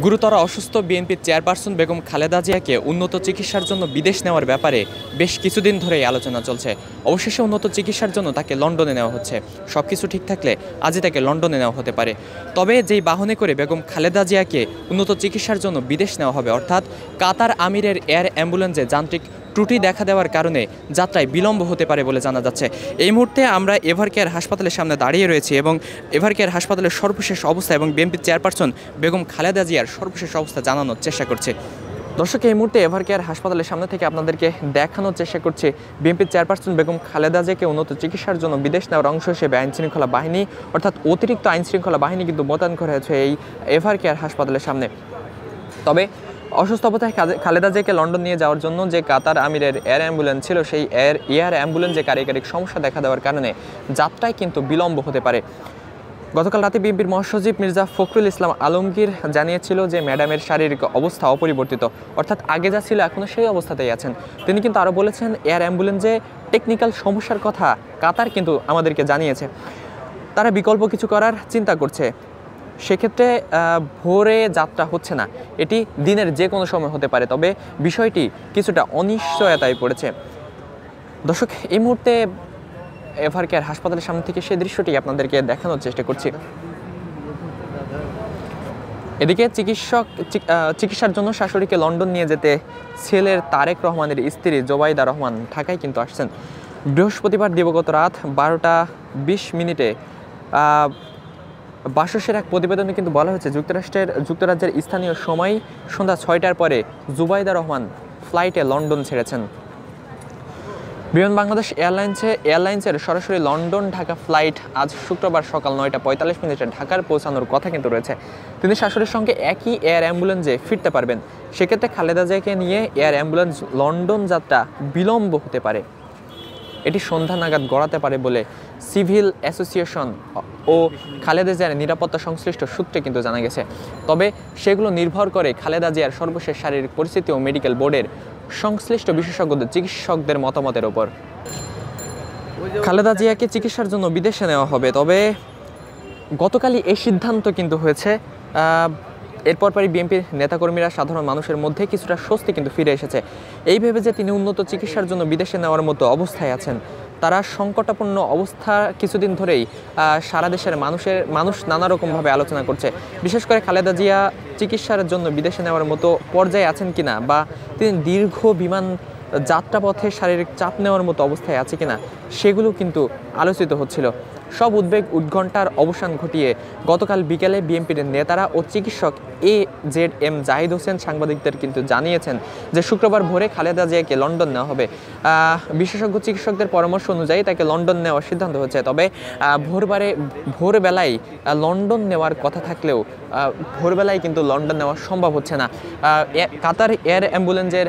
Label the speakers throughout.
Speaker 1: গুরুতর অসুস্থ বিএনপির চেয়ারপারসন বেগম খালেদা জিয়াকে উন্নত চিকিৎসার জন্য বিদেশ নেওয়ার ব্যাপারে বেশ কিছুদিন ধরেই আলোচনা চলছে। অবশেষে উন্নত চিকিৎসার জন্য তাকে লন্ডনে নেওয়া হচ্ছে। সবকিছু ঠিক থাকলে আজই তাকে লন্ডনে নেওয়া হতে পারে। তবে যেই বাহনে করে বেগম খালেদা জিয়াকে উন্নত চিকিৎসার জন্য বিদেশ নেওয়া হবে, অর্থাৎ কাতার আমিরের এয়ার অ্যাম্বুলেন্সে যান্ত্রিক ত্রুটি দেখা দেওয়ার কারণে যাত্রায় বিলম্ব হতে পারে বলে জানা যাচ্ছে। এই মুহূর্তে আমরা এভারকেয়ার হাসপাতালের সামনে দাঁড়িয়ে রয়েছি এবং এভারকেয়ার হাসপাতালের সর্বশেষ অবস্থা এবং বিএনপির চেয়ারপারসন বেগম খালেদা জিয়ার সর্বশেষ অবস্থা জানানোর চেষ্টা করছে। দর্শক, এই মুহূর্তে এভারকেয়ার হাসপাতালের সামনে থেকে আপনাদেরকে দেখানোর চেষ্টা করছে বিএনপির চেয়ারপারসন বেগম খালেদা জিয়াকে উন্নত চিকিৎসার জন্য বিদেশ নেওয়ার অংশ হিসেবে আইনশৃঙ্খলা বাহিনী, অর্থাৎ অতিরিক্ত আইনশৃঙ্খলা বাহিনী কিন্তু মোতায়েন করা হয়েছে এই এভারকেয়ার হাসপাতালের সামনে। তবে অসুস্থ অবস্থায় খালেদা জিয়াকে লন্ডন নিয়ে যাওয়ার জন্য যে কাতার আমিরের এয়ার অ্যাম্বুলেন্স ছিল, সেই এয়ার অ্যাম্বুলেন্সে কারিগরিক সমস্যা দেখা দেওয়ার কারণে যাত্রায় কিন্তু বিলম্ব হতে পারে। গতকাল রাতে বিএনপির মহাসচিব মির্জা ফখরুল ইসলাম আলমগীর জানিয়েছিল যে ম্যাডামের শারীরিক অবস্থা অপরিবর্তিত, অর্থাৎ আগে যা ছিল এখনও সেই অবস্থাতেই আছেন। তিনি কিন্তু আরও বলেছেন, এয়ার অ্যাম্বুলেন্সে টেকনিক্যাল সমস্যার কথা কাতার কিন্তু আমাদেরকে জানিয়েছে, তারা বিকল্প কিছু করার চিন্তা করছে। সেক্ষেত্রে ভোরে যাত্রা হচ্ছে না, এটি দিনের যে কোনো সময় হতে পারে। তবে বিষয়টি কিছুটা অনিশ্চয়তায় পড়েছে। দর্শক, এই মুহূর্তে এভারকেয়ার হাসপাতালের সামনে থেকে সেই দৃশ্যটি আপনাদেরকে দেখানোর চেষ্টা করছি। এদিকে চিকিৎসার জন্য শাশুড়িকে লন্ডন নিয়ে যেতে ছেলের তারেক রহমানের স্ত্রী জোবাইদা রহমান ঢাকায় কিন্তু আসছেন। বৃহস্পতিবার দিবাগত রাত 12টা 20 বাসসের এক প্রতিবেদনে কিন্তু বলা হয়েছে, যুক্তরাজ্যের স্থানীয় সময় সন্ধ্যা 6টার পরে জুবাইদা রহমান ফ্লাইটে লন্ডন ছেড়েছেন। বিমান বাংলাদেশ এয়ারলাইন্সের সরাসরি লন্ডন ঢাকা ফ্লাইট আজ শুক্রবার সকাল 9টা 45 ঢাকার পৌঁছানোর কথা কিন্তু রয়েছে। তিনি শাশুড়ির সঙ্গে একই এয়ার অ্যাম্বুলেন্সে ফিরতে পারবেন। সেক্ষেত্রে খালেদা জিয়াকে নিয়ে এয়ার অ্যাম্বুলেন্স লন্ডন যাত্রা বিলম্ব হতে পারে। এটি সন্ধ্যা নাগাদ গড়াতে পারে বলে সিভিল অ্যাসোসিয়েশন ও খালেদা জিয়ার নিরাপত্তা সংশ্লিষ্ট সূত্রে কিন্তু জানা গেছে। তবে সেগুলো নির্ভর করে খালেদা জিয়ার সর্বশেষ শারীরিক পরিস্থিতি ও মেডিকেল বোর্ডের সংশ্লিষ্ট চিকিৎসকদের মতামতের ওপর। খালেদা জিয়াকে চিকিৎসার জন্য বিদেশে নেওয়া হবে। তবে গতকালই এই সিদ্ধান্ত কিন্তু হয়েছে। এরপর পরই বিএনপির নেতাকর্মীরা সাধারণ মানুষের মধ্যে কিছুটা স্বস্তি কিন্তু ফিরে এসেছে, এই ভেবে যে তিনি উন্নত চিকিৎসার জন্য বিদেশে নেওয়ার মতো অবস্থায় আছেন। তারা সংকটাপন্ন অবস্থা কিছুদিন ধরেই সারা দেশের মানুষ নানা রকমভাবে আলোচনা করছে। বিশেষ করে খালেদা জিয়া চিকিৎসার জন্য বিদেশে নেওয়ার মতো পর্যায়ে আছেন কিনা, বা তিনি দীর্ঘ বিমান যাত্রাপথে শারীরিক চাপ নেওয়ার মতো অবস্থায় আছে কিনা, সেগুলো কিন্তু আলোচিত হচ্ছিল। সব উৎকণ্ঠার অবসান ঘটিয়ে গতকাল বিকেলে বিএনপির নেতারা ও চিকিৎসক AZM জাহিদ হোসেন সাংবাদিকদের কিন্তু জানিয়েছেন যে শুক্রবার ভোরে খালেদা জিয়াকে লন্ডন নেওয়া হবে। বিশেষজ্ঞ চিকিৎসকদের পরামর্শ অনুযায়ী তাকে লন্ডন নেওয়ার সিদ্ধান্ত হয়েছে। তবে ভোরবেলায় লন্ডন নেওয়ার কথা থাকলেও ভোরবেলায় কিন্তু লন্ডন নেওয়া সম্ভব হচ্ছে না। কাতার এয়ার অ্যাম্বুলেন্সের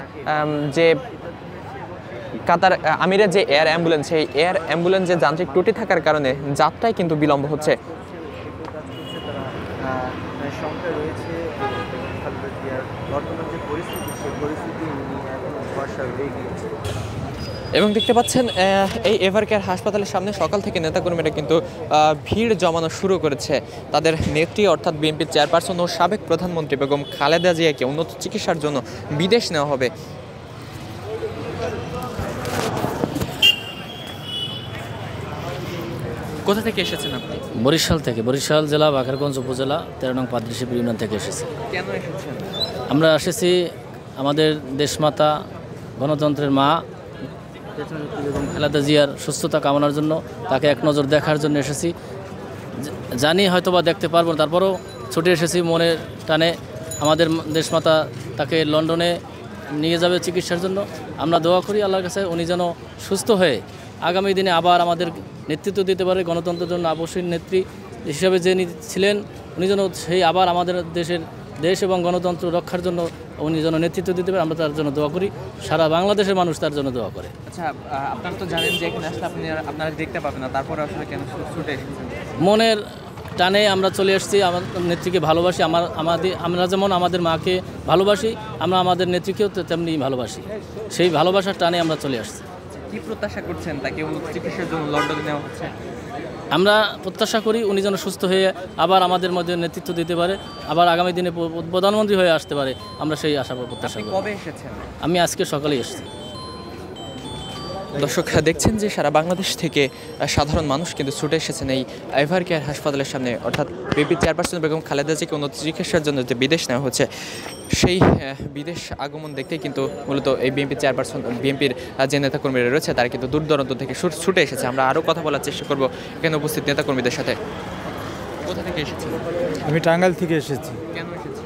Speaker 1: কাতার আমিরের যে এয়ার অ্যাম্বুলেন্স, সেই এয়ার অ্যাম্বুলেন্সে যান্ত্রিক ত্রুটি থাকার কারণে যাত্রায় কিন্তু বিলম্ব হচ্ছে। এবং দেখতে পাচ্ছেন এই এভারকেয়ার হাসপাতালের সামনে সকাল থেকে নেতাকর্মীরা কিন্তু ভিড় জমানো শুরু করেছে। তাদের নেত্রী অর্থাৎ বিএনপির চেয়ারপারসন ও সাবেক প্রধানমন্ত্রী বেগম খালেদা জিয়াকে উন্নত চিকিৎসার জন্য বিদেশ নেওয়া হবে। কোথা থেকে এসেছেন আপনি?
Speaker 2: বরিশাল থেকে, বরিশাল জেলা বাকেরগঞ্জ উপজেলা 13 নং পাদ্রিশিপুর ইউনিয়ন থেকে এসেছি।
Speaker 1: কেন এসেছেন?
Speaker 2: আমরা এসেছি আমাদের দেশমাতা, গণতন্ত্রের মা এবং খালেদা জিয়ার সুস্থতা কামনার জন্য, তাকে এক নজর দেখার জন্য এসেছি। জানি হয়তো বা দেখতে পারবো, তারপরও ছুটে এসেছি মনের টানে। আমাদের দেশমাতা তাকে লন্ডনে নিয়ে যাবে চিকিৎসার জন্য। আমরা দোয়া করি আল্লাহর কাছে উনি যেন সুস্থ হয়ে আগামী দিনে আবার আমাদের নেতৃত্ব দিতে পারে। গণতন্ত্রের জন্য আবশ্যক নেত্রী হিসাবে যিনি ছিলেন, উনি যেন সেই আবার আমাদের দেশ এবং গণতন্ত্র রক্ষার জন্য উনি যেন নেতৃত্ব দিতে পারে, আমরা তার জন্য দোয়া করি। সারা বাংলাদেশের মানুষ তার জন্য দোয়া করে।
Speaker 1: আচ্ছা, আপনারা তো জানেন যে এখানে আসলে আপনারা দেখতে পাবেন না, তারপরে আসলে কেন ছুটে এসেছেন?
Speaker 2: মনের টানে আমরা চলে এসেছি। আমার নেত্রীকে ভালোবাসি। আমরা যেমন আমাদের মাকে ভালোবাসি, আমরা আমাদের নেত্রীকেও তেমনি ভালোবাসি। সেই ভালোবাসার টানে আমরা চলে আসছি।
Speaker 1: কি প্রত্যাশা করছেন তাকে চিকিৎসার জন্য লন্ডনে নেওয়া হচ্ছে?
Speaker 2: আমরা প্রত্যাশা করি উনি যেন সুস্থ হয়ে আবার আমাদের মধ্যে নেতৃত্ব দিতে পারে, আবার আগামী দিনে প্রধানমন্ত্রী হয়ে আসতে পারে, আমরা সেই আশা প্রত্যাশা করি।
Speaker 1: কবে এসেছেন?
Speaker 2: আমি আজকে সকালেই এসেছি।
Speaker 1: দর্শক দেখছেন যে সারা বাংলাদেশ থেকে সাধারণ মানুষ কিন্তু ছুটে এসেছেন এই এভার কেয়ার হাসপাতালের সামনে, অর্থাৎ বিএনপি চেয়ারপারসন বেগম খালেদা জিয়াকে উন্নত চিকিৎসার জন্য যে বিদেশ নেওয়া হচ্ছে সেই বিদেশ আগমন দেখতেই কিন্তু মূলত এই বিএনপি চেয়ারপারসন, বিএনপির যে নেতাকর্মীরা রয়েছে তারা কিন্তু দূর দূরান্ত থেকে ছুটে এসেছে। আমরা আরও কথা বলার চেষ্টা করব এখানে উপস্থিত নেতাকর্মীদের সাথে। কোথা থেকে এসেছেন?
Speaker 3: আমি টাঙ্গাইল থেকে এসেছি।
Speaker 1: কেন এসেছেন?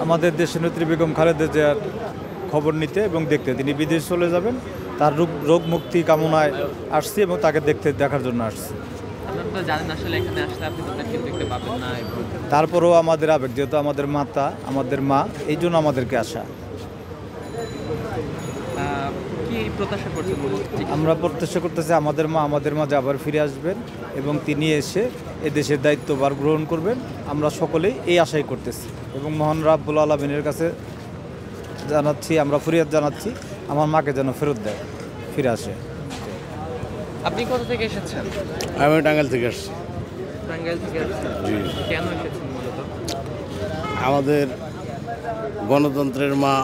Speaker 3: আমাদের দেশের নেত্রী বেগম খালেদা জিয়ার খবর নিতে এবং দেখতে। তিনি বিদেশ চলে যাবেন, তার রোগ মুক্তি কামনায় আসছি এবং তাকে দেখার জন্য আসছি।
Speaker 1: আপনারা তো জানেন আসলে এখানে আসলে আপনি তো তাকে দেখতে পাবেন না, এবং
Speaker 3: তারপরেও আমাদের আবেগ, যেহেতু আমাদের মাতা, আমাদের মা, এই জন্য আমাদেরকে আসা।
Speaker 1: কি প্রত্যাশা করছেন?
Speaker 3: আমরা প্রত্যাশা করতেছি আমাদের মা আমাদের মাঝে আবার ফিরে আসবেন এবং তিনি এসে এ দেশের দায়িত্বভার গ্রহণ করবেন। আমরা সকলেই এই আশাই করতেছি এবং মহান রাব্বুল আলামিনের কাছে জানাচ্ছি, আমরা ফরিয়াদ জানাচ্ছি আমার মাকে যেন ফেরত দেয়, ফিরে আসে।
Speaker 1: আপনি কোথা থেকে এসেছেন?
Speaker 4: আমি টাঙ্গাইল থেকে আসছি।
Speaker 1: টাঙ্গাইল থেকে এসেছেন?
Speaker 4: জি।
Speaker 1: কেন এসেছেন মূলত?
Speaker 4: আমাদের গণতন্ত্রের মা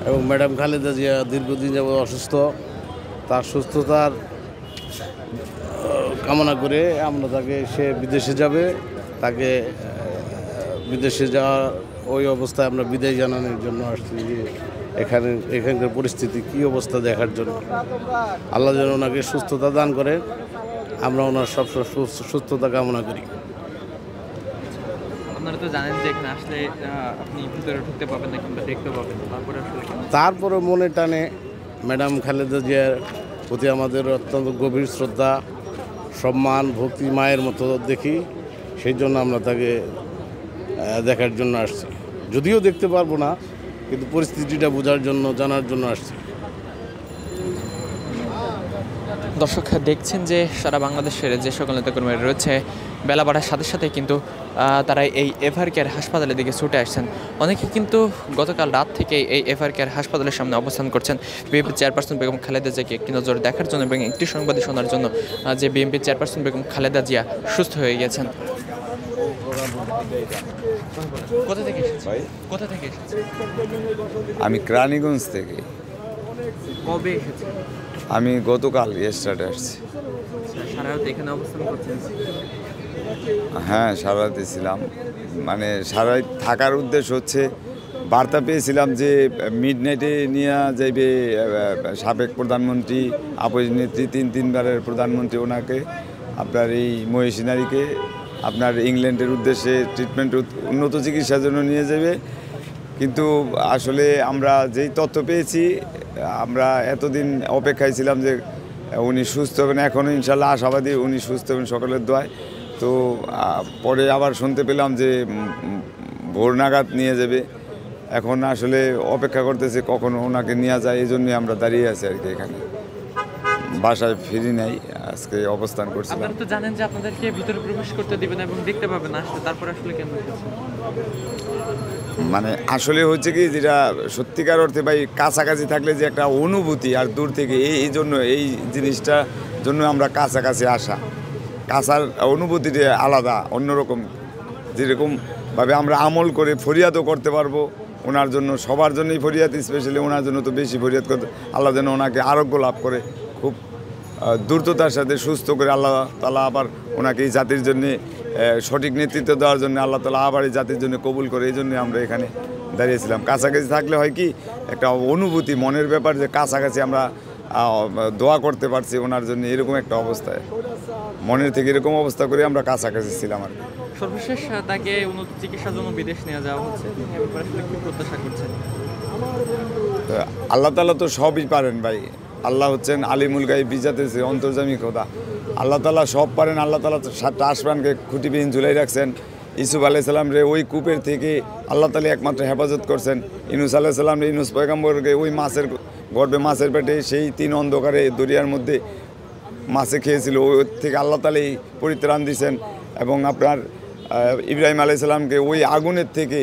Speaker 4: এবং ম্যাডাম খালেদা জিয়া দীর্ঘদিন যাবত অসুস্থ, তার সুস্থতার কামনা করে আমরা তাকে, সে বিদেশে যাবে, তাকে বিদেশে যাওয়ার ওই অবস্থায় আমরা বিদায় জানানোর জন্য আসছি যে এখানকার পরিস্থিতি কী অবস্থা দেখার জন্য। আল্লাহ যেন ওনাকে সুস্থতা দান করেন, আমরা ওনার সবসময় সুস্থতা কামনা করি।
Speaker 1: আপনারা তো জানেন যে এখানে আসলে আপনি ভিতরে ঢুকতে পাবেন না কিংবা দেখতে পাবেন না, তারপরে আসলে
Speaker 4: তারপরে মনে টানে ম্যাডাম খালেদা জিয়ার প্রতি আমাদের অত্যন্ত গভীর শ্রদ্ধা, সম্মান, ভক্তি মায়ের মতো দেখি, সেই জন্য আমরা তাকে দেখার জন্য আসছি। যদিও দেখতে পারবো না, কিন্তু পরিস্থিতিটা বোঝার জন্য, জানার জন্য আসছি।
Speaker 1: দর্শক দেখছেন যে সারা বাংলাদেশের যে সকল নেতাকর্মীরা রয়েছে বেলা বাড়ার সাথে সাথে কিন্তু তারা এই এভার কেয়ার হাসপাতালের দিকে ছুটে আসছেন। অনেকে কিন্তু গতকাল রাত থেকে এই এভার কেয়ার হাসপাতালের সামনে অবস্থান করছেন বিএনপি চেয়ারপারসন বেগম খালেদা জিয়াকে একটি নজর দেখার জন্য এবং একটি সংবাদে শোনার জন্য যে বিএনপি চেয়ারপারসন বেগম খালেদা জিয়া সুস্থ হয়ে গেছেন। কোথা থেকে এসেছেন? কোথা থেকে এসেছেন?
Speaker 5: আমি কেরানীগঞ্জ থেকে।
Speaker 1: কবে এসেছেন?
Speaker 5: আমি গতকাল স্টার্টে আসছি।
Speaker 1: সারা রাত এখানে অবস্থান করছেন?
Speaker 5: হ্যাঁ, সারা রাতে ছিলাম। মানে সারা রাত থাকার উদ্দেশ্য হচ্ছে, বার্তা পেয়েছিলাম যে মিডনাইটে নিয়ে যাইবে সাবেক প্রধানমন্ত্রী, আপোজিশন নেত্রী, তিনবারের প্রধানমন্ত্রী, ওনাকে আপনার এই মহিষিনারীকে আপনার ইংল্যান্ডের উদ্দেশ্যে ট্রিটমেন্ট, উন্নত চিকিৎসার জন্য নিয়ে যাবে। কিন্তু আসলে আমরা যেই তথ্য পেয়েছি, আমরা এতদিন অপেক্ষায় ছিলাম যে উনি সুস্থ হবেন, এখনও ইনশাল্লাহ আশাবাদী উনি সুস্থ হবেন সকলের দোয়ায়। তো পরে আবার শুনতে পেলাম যে ভোর নাগাদ নিয়ে যাবে। এখন আসলে অপেক্ষা করতেছে কখন ওনাকে নিয়ে যায়, এই জন্যই আমরা দাঁড়িয়ে আছি আর কি। এখানে বাসায় ফিরি নাই, আজকে অবস্থান করছিলাম।
Speaker 1: আপনারা তো জানেন যে আপনাদেরকে ভিতরে প্রবেশ করতে দিবেন এবং দেখতে পাবেন না, আসলে তারপর আসলে কেন এসেছেন?
Speaker 5: মানে আসলে হচ্ছে কি, যেটা সত্যিকার অর্থে ভাই কাছাকাছি থাকলে যে একটা অনুভূতি, আর দূর থেকে এই জন্য এই জিনিসটা জন্য আমরা কাছাকাছি আসা, কাছার অনুভূতিটা আলাদা, অন্যরকম। যেরকমভাবে আমরা আমল করে ফরিয়াদও করতে পারবো ওনার জন্য, সবার জন্যই ফরিয়াদ, স্পেশালি ওনার জন্য তো বেশি ফরিয়াদ করতে। আল্লাহ যেন ওনাকে আরোগ্য লাভ করে, খুব দ্রুততার সাথে সুস্থ করে আল্লাহ তাআলা আবার ওনাকে এই জাতির জন্যে সঠিক নেতৃত্ব দেওয়ার জন্য আল্লাহ তাআলা আবার এই জাতির জন্য কবুল করে। এই জন্যই আমরা এখানে দাঁড়িয়েছিলাম। কাছাকাছি থাকলে হয় কি, একটা অনুভূতি, মনের ব্যাপার, যে কাছাকাছি আমরা দোয়া করতে পারছি ওনার জন্য, এরকম একটা অবস্থায় মনের থেকে এরকম অবস্থা করে আমরা কাছাকাছি ছিলাম আর কি।
Speaker 1: সর্বশেষ তাকে উন্নত চিকিৎসার জন্য বিদেশ নিয়ে যাওয়া হচ্ছে, এবার আসলে কি প্রত্যাশা করছেন?
Speaker 5: আল্লাহ তাআলা তো সবই পারেন ভাই। আল্লাহ হচ্ছেন আলিমুল গায়ব, বিজাতে অন্তর্যামী খোদা। আল্লাহ তাআলা সব পারেন। আল্লাহ তাআলা 7টা আসমানকে খুঁটিবিহীন ঝুলাই রাখছেন। ইউসুফ আলাইহিস সালাম রে ওই কূপের থেকে আল্লাহ তাআলা একমাত্র হেফাজত করছেন। ইউনূস আলাইহিস সালাম রে, ইউনূস পয়গম্বরকে ওই মাছের গর্ভে, মাছের পেটে, সেই 3 অন্ধকারে দরিয়ার মধ্যে মাছে খেয়েছিল, ওই থেকে আল্লাহ তাআলা পরিত্রাণ দিয়েছেন। এবং আপনার ইব্রাহিম আলাইহিস সালামকে ওই আগুনের থেকে,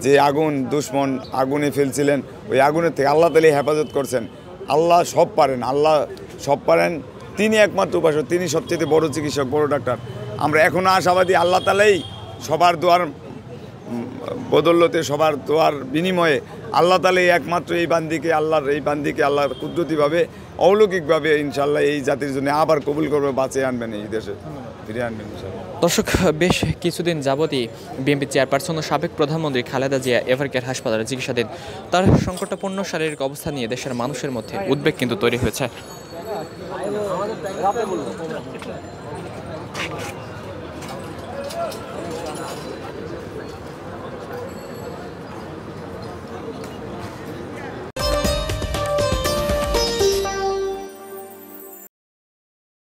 Speaker 5: যে আগুন দুশ্মন আগুনে ফেলছিলেন, ওই আগুনের থেকে আল্লাহ তাআলা হেফাজত করছেন। আল্লাহ সব পারেন, আল্লাহ সব পারেন। তিনি একমাত্র উপাসক, তিনি সবচেয়ে বড় চিকিৎসক, বড় ডাক্তার। আমরা এখনও আশাবাদী আল্লাহ তাআলাই সবার দোয়ার বদৌলতে, সবার দোয়ার বিনিময়ে আল্লাহ তাআলা একমাত্র এই বান্দিকে আল্লাহ কুদরতিভাবে অলৌকিকভাবে ইনশাআল্লাহ এই জাতির জন্য আবার কবুল করবে, বাঁচিয়ে আনবেন, এই দেশে ফিরিয়ে আনবেন ইনশাআল্লাহ।
Speaker 1: দর্শক, বেশ কিছুদিন যাবতই বিএনপি চেয়ারপারসন ও সাবেক প্রধানমন্ত্রী খালেদা জিয়া এভারকেয়ার হাসপাতালে চিকিৎসাধীন। তার সংকটাপন্ন শারীরিক অবস্থা নিয়ে দেশের মানুষের মধ্যে উদ্বেগ কিন্তু তৈরি হয়েছে।